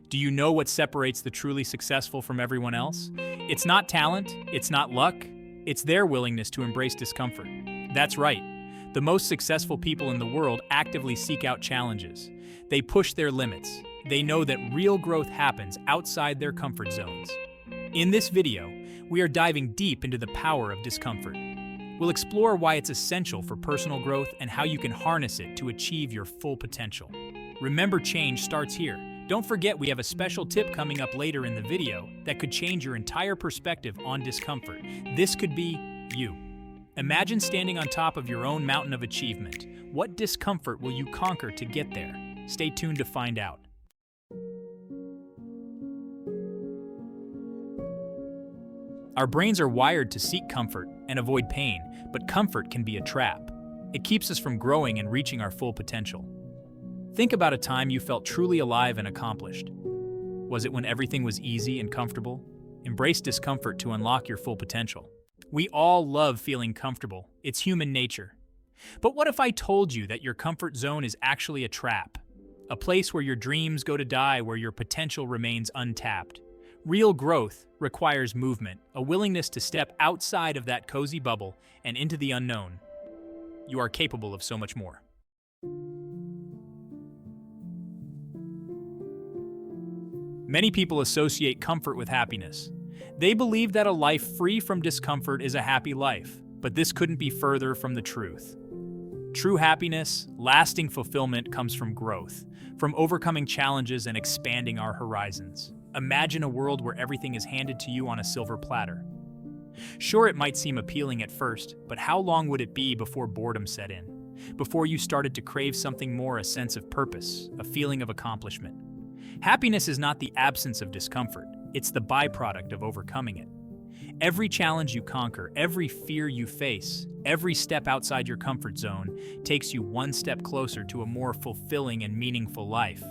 Do you know what separates the truly successful from everyone else? It's not talent, it's not luck, it's their willingness to embrace discomfort. That's right. The most successful people in the world actively seek out challenges. They push their limits. They know that real growth happens outside their comfort zones. In this video, we are diving deep into the power of discomfort. We'll explore why it's essential for personal growth and how you can harness it to achieve your full potential. Remember, change starts here. Don't forget, we have a special tip coming up later in the video that could change your entire perspective on discomfort. This could be you. Imagine standing on top of your own mountain of achievement. What discomfort will you conquer to get there? Stay tuned to find out. Our brains are wired to seek comfort and avoid pain, but comfort can be a trap. It keeps us from growing and reaching our full potential. Think about a time you felt truly alive and accomplished. Was it when everything was easy and comfortable? Embrace discomfort to unlock your full potential. We all love feeling comfortable. It's human nature. But what if I told you that your comfort zone is actually a trap? A place where your dreams go to die, where your potential remains untapped. Real growth requires movement, a willingness to step outside of that cozy bubble and into the unknown. You are capable of so much more. Many people associate comfort with happiness. They believe that a life free from discomfort is a happy life, but this couldn't be further from the truth. True happiness, lasting fulfillment comes from growth, from overcoming challenges and expanding our horizons. Imagine a world where everything is handed to you on a silver platter. Sure, it might seem appealing at first, but how long would it be before boredom set in? Before you started to crave something more, a sense of purpose, a feeling of accomplishment? Happiness is not the absence of discomfort, it's the byproduct of overcoming it. Every challenge you conquer, every fear you face, every step outside your comfort zone takes you one step closer to a more fulfilling and meaningful life.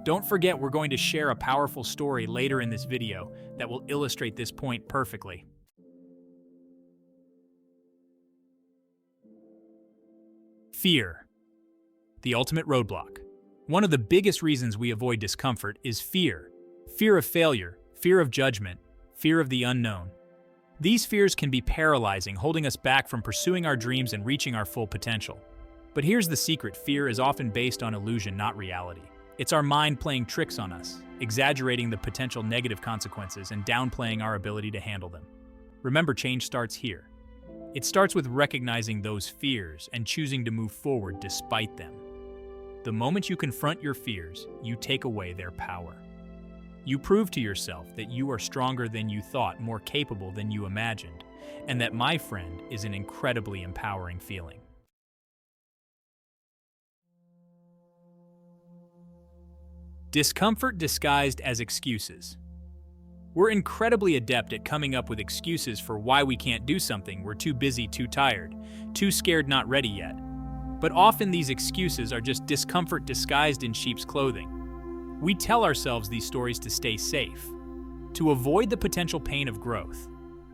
Don't forget, we're going to share a powerful story later in this video that will illustrate this point perfectly. Fear, the ultimate roadblock. One of the biggest reasons we avoid discomfort is fear. Fear of failure, fear of judgment, fear of the unknown. These fears can be paralyzing, holding us back from pursuing our dreams and reaching our full potential. But here's the secret: fear is often based on illusion, not reality. It's our mind playing tricks on us, exaggerating the potential negative consequences and downplaying our ability to handle them. Remember, change starts here. It starts with recognizing those fears and choosing to move forward despite them. The moment you confront your fears, you take away their power. You prove to yourself that you are stronger than you thought, more capable than you imagined, and that, my friend, is an incredibly empowering feeling. Discomfort disguised as excuses. We're incredibly adept at coming up with excuses for why we can't do something. We're too busy, too tired, too scared, not ready yet. But often these excuses are just discomfort disguised in sheep's clothing. We tell ourselves these stories to stay safe, to avoid the potential pain of growth.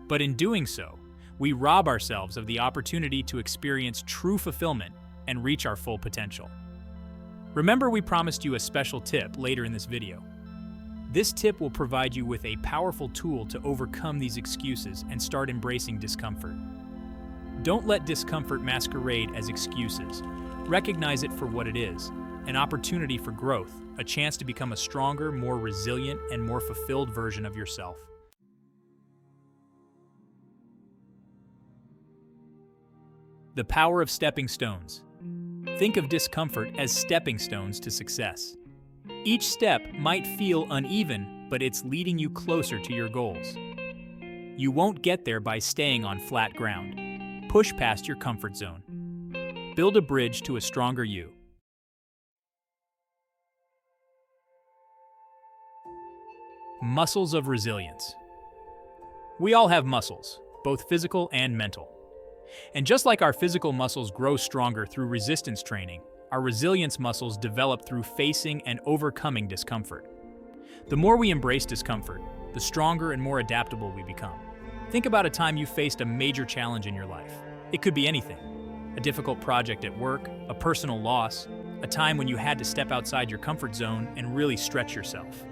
But in doing so, we rob ourselves of the opportunity to experience true fulfillment and reach our full potential. Remember, we promised you a special tip later in this video. This tip will provide you with a powerful tool to overcome these excuses and start embracing discomfort. Don't let discomfort masquerade as excuses. Recognize it for what it is: an opportunity for growth, a chance to become a stronger, more resilient, and more fulfilled version of yourself. The power of stepping stones. Think of discomfort as stepping stones to success. Each step might feel uneven, but it's leading you closer to your goals. You won't get there by staying on flat ground. Push past your comfort zone. Build a bridge to a stronger you. Muscles of resilience. We all have muscles, both physical and mental. And just like our physical muscles grow stronger through resistance training, our resilience muscles develop through facing and overcoming discomfort. The more we embrace discomfort, the stronger and more adaptable we become. Think about a time you faced a major challenge in your life. It could be anything. A difficult project at work, a personal loss, a time when you had to step outside your comfort zone and really stretch yourself.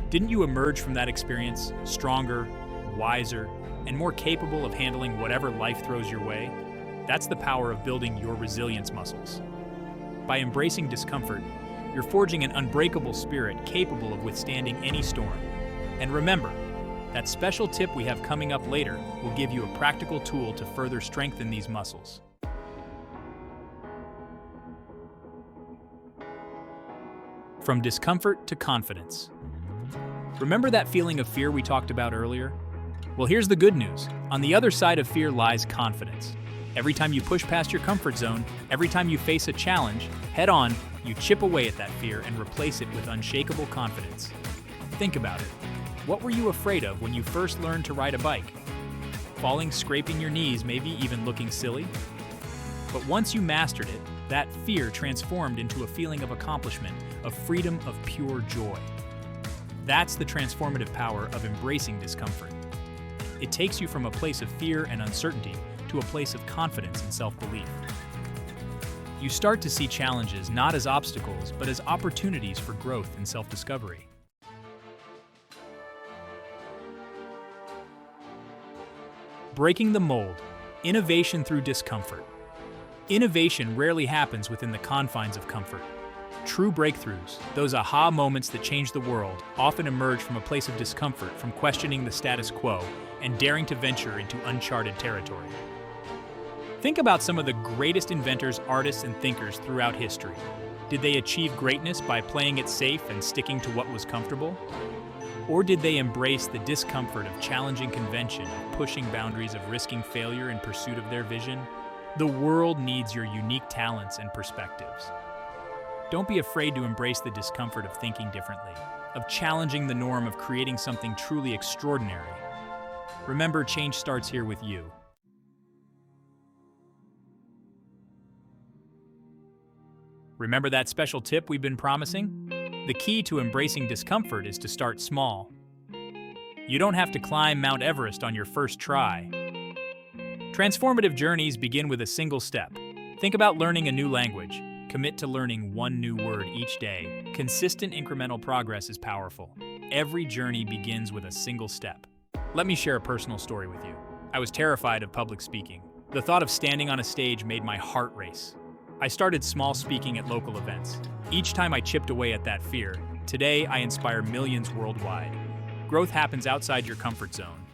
Didn't you emerge from that experience stronger, wiser, and more capable of handling whatever life throws your way? That's the power of building your resilience muscles. By embracing discomfort, you're forging an unbreakable spirit capable of withstanding any storm. And remember, that special tip we have coming up later will give you a practical tool to further strengthen these muscles. From discomfort to confidence. Remember that feeling of fear we talked about earlier? Well, here's the good news. On the other side of fear lies confidence. Every time you push past your comfort zone, every time you face a challenge, head on, you chip away at that fear and replace it with unshakable confidence. Think about it. What were you afraid of when you first learned to ride a bike? Falling, scraping your knees, maybe even looking silly? But once you mastered it, that fear transformed into a feeling of accomplishment, of freedom, of pure joy. That's the transformative power of embracing discomfort. It takes you from a place of fear and uncertainty to a place of confidence and self-belief. You start to see challenges not as obstacles, but as opportunities for growth and self-discovery. Breaking the mold. Innovation through discomfort. Innovation rarely happens within the confines of comfort. True breakthroughs, those aha moments that change the world, often emerge from a place of discomfort, from questioning the status quo and daring to venture into uncharted territory. Think about some of the greatest inventors, artists, and thinkers throughout history. Did they achieve greatness by playing it safe and sticking to what was comfortable? Or did they embrace the discomfort of challenging convention, of pushing boundaries, of risking failure in pursuit of their vision? The world needs your unique talents and perspectives. Don't be afraid to embrace the discomfort of thinking differently, of challenging the norm, of creating something truly extraordinary. Remember, change starts here with you. Remember that special tip we've been promising? The key to embracing discomfort is to start small. You don't have to climb Mount Everest on your first try. Transformative journeys begin with a single step. Think about learning a new language. Commit to learning one new word each day. Consistent incremental progress is powerful. Every journey begins with a single step. Let me share a personal story with you. I was terrified of public speaking. The thought of standing on a stage made my heart race. I started small, speaking at local events. Each time I chipped away at that fear, today I inspire millions worldwide. Growth happens outside your comfort zone.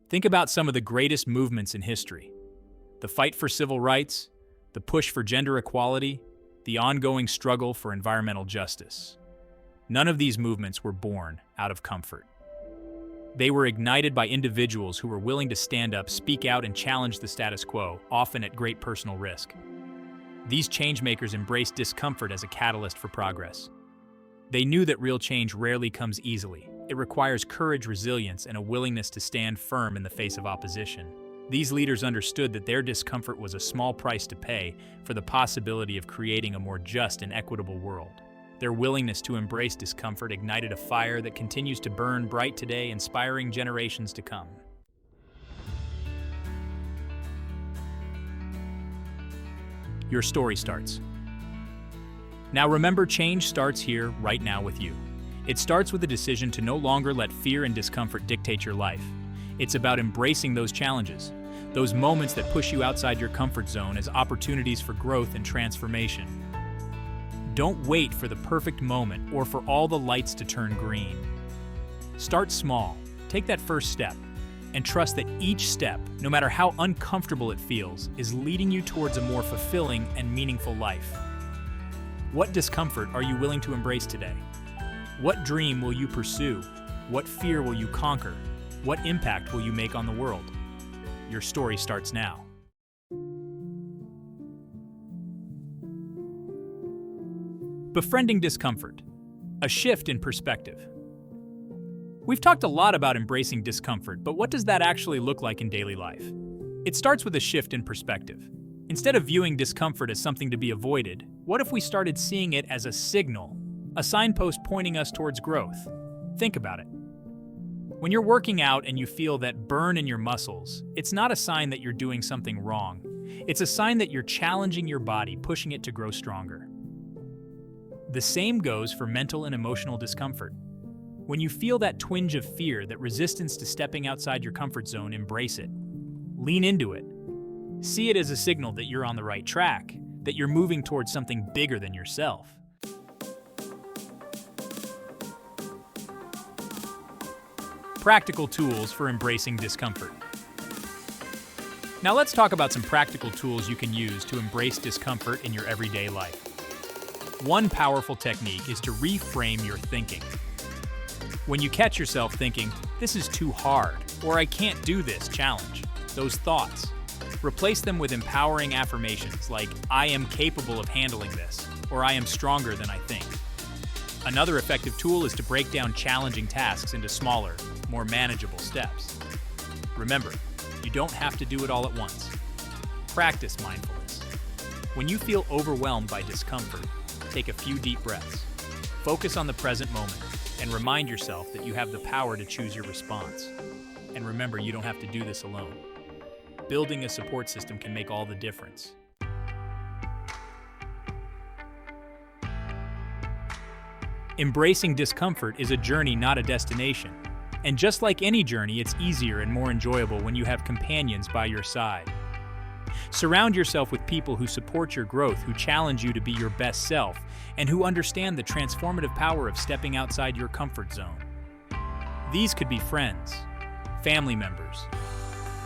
Think about some of the greatest movements in history. The fight for civil rights, the push for gender equality, the ongoing struggle for environmental justice. None of these movements were born out of comfort. They were ignited by individuals who were willing to stand up, speak out, and challenge the status quo, often at great personal risk. These changemakers embraced discomfort as a catalyst for progress. They knew that real change rarely comes easily. It requires courage, resilience, and a willingness to stand firm in the face of opposition. These leaders understood that their discomfort was a small price to pay for the possibility of creating a more just and equitable world. Their willingness to embrace discomfort ignited a fire that continues to burn bright today, inspiring generations to come. Your story starts. Now remember, change starts here, right now with you. It starts with a decision to no longer let fear and discomfort dictate your life. It's about embracing those challenges, those moments that push you outside your comfort zone as opportunities for growth and transformation. Don't wait for the perfect moment or for all the lights to turn green. Start small, take that first step, and trust that each step, no matter how uncomfortable it feels, is leading you towards a more fulfilling and meaningful life. What discomfort are you willing to embrace today? What dream will you pursue? What fear will you conquer? What impact will you make on the world? Your story starts now. Befriending discomfort. A shift in perspective. We've talked a lot about embracing discomfort, but what does that actually look like in daily life? It starts with a shift in perspective. Instead of viewing discomfort as something to be avoided, what if we started seeing it as a signal? a signpost pointing us towards growth. Think about it. When you're working out and you feel that burn in your muscles, it's not a sign that you're doing something wrong. It's a sign that you're challenging your body, pushing it to grow stronger. The same goes for mental and emotional discomfort. When you feel that twinge of fear, that resistance to stepping outside your comfort zone, embrace it. Lean into it. See it as a signal that you're on the right track, that you're moving towards something bigger than yourself. Practical tools for embracing discomfort. Now let's talk about some practical tools you can use to embrace discomfort in your everyday life. One powerful technique is to reframe your thinking. When you catch yourself thinking, "This is too hard," or "I can't do this," challenge those thoughts. Replace them with empowering affirmations like, "I am capable of handling this," or "I am stronger than I think." Another effective tool is to break down challenging tasks into smaller, more manageable steps. Remember, you don't have to do it all at once. Practice mindfulness. When you feel overwhelmed by discomfort, take a few deep breaths. Focus on the present moment and remind yourself that you have the power to choose your response. And remember, you don't have to do this alone. Building a support system can make all the difference. Embracing discomfort is a journey, not a destination. And just like any journey, it's easier and more enjoyable when you have companions by your side. Surround yourself with people who support your growth, who challenge you to be your best self, and who understand the transformative power of stepping outside your comfort zone. These could be friends, family members,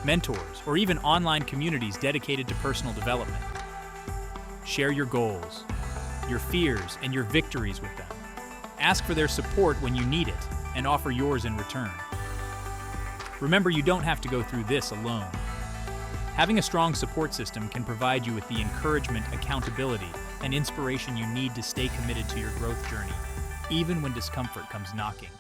mentors, or even online communities dedicated to personal development. Share your goals, your fears, and your victories with them. Ask for their support when you need it, and offer yours in return. Remember, you don't have to go through this alone. Having a strong support system can provide you with the encouragement, accountability, and inspiration you need to stay committed to your growth journey, even when discomfort comes knocking.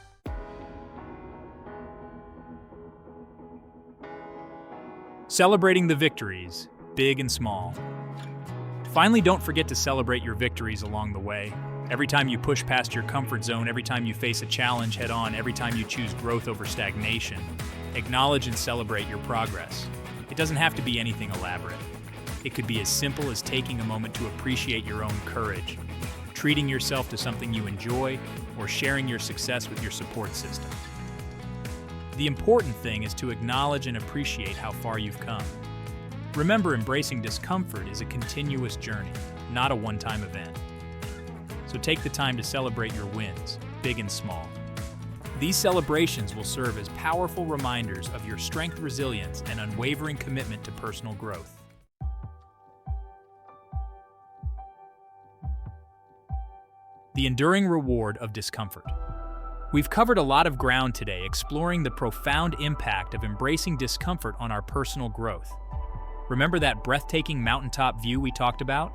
Celebrating the victories, big and small. Finally, don't forget to celebrate your victories along the way. Every time you push past your comfort zone, every time you face a challenge head-on, every time you choose growth over stagnation, acknowledge and celebrate your progress. It doesn't have to be anything elaborate. It could be as simple as taking a moment to appreciate your own courage, treating yourself to something you enjoy, or sharing your success with your support system. The important thing is to acknowledge and appreciate how far you've come. Remember, embracing discomfort is a continuous journey, not a one-time event. So take the time to celebrate your wins, big and small. These celebrations will serve as powerful reminders of your strength, resilience, and unwavering commitment to personal growth. The enduring reward of discomfort. We've covered a lot of ground today, exploring the profound impact of embracing discomfort on our personal growth. Remember that breathtaking mountaintop view we talked about?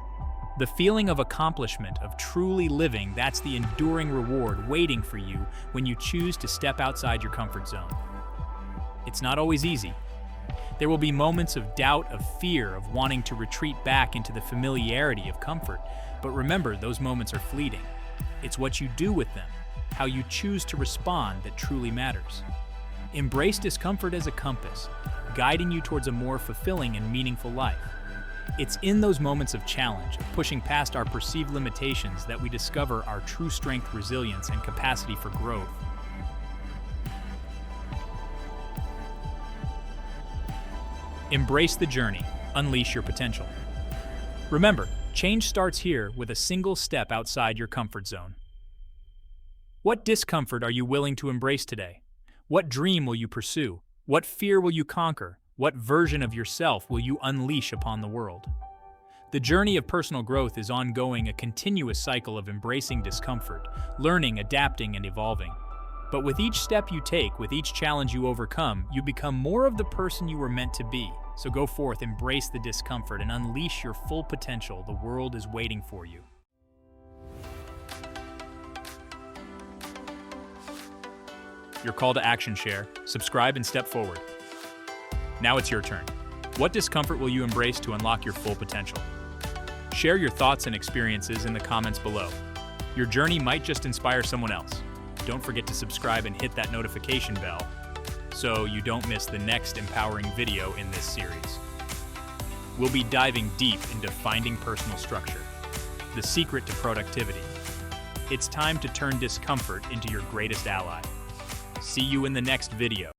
The feeling of accomplishment, of truly living, that's the enduring reward waiting for you when you choose to step outside your comfort zone. It's not always easy. There will be moments of doubt, of fear, of wanting to retreat back into the familiarity of comfort. But remember, those moments are fleeting. It's what you do with them, how you choose to respond, that truly matters. Embrace discomfort as a compass, guiding you towards a more fulfilling and meaningful life. It's in those moments of challenge, of pushing past our perceived limitations, that we discover our true strength, resilience, and capacity for growth. Embrace the journey. Unleash your potential. Remember, change starts here with a single step outside your comfort zone. What discomfort are you willing to embrace today? What dream will you pursue? What fear will you conquer? What version of yourself will you unleash upon the world? The journey of personal growth is ongoing, a continuous cycle of embracing discomfort, learning, adapting, and evolving. But with each step you take, with each challenge you overcome, you become more of the person you were meant to be. So go forth, embrace the discomfort, and unleash your full potential. The world is waiting for you. Your call to action: share, subscribe, and step forward. Now it's your turn. What discomfort will you embrace to unlock your full potential? Share your thoughts and experiences in the comments below. Your journey might just inspire someone else. Don't forget to subscribe and hit that notification bell so you don't miss the next empowering video in this series. We'll be diving deep into finding personal structure, the secret to productivity. It's time to turn discomfort into your greatest ally. See you in the next video.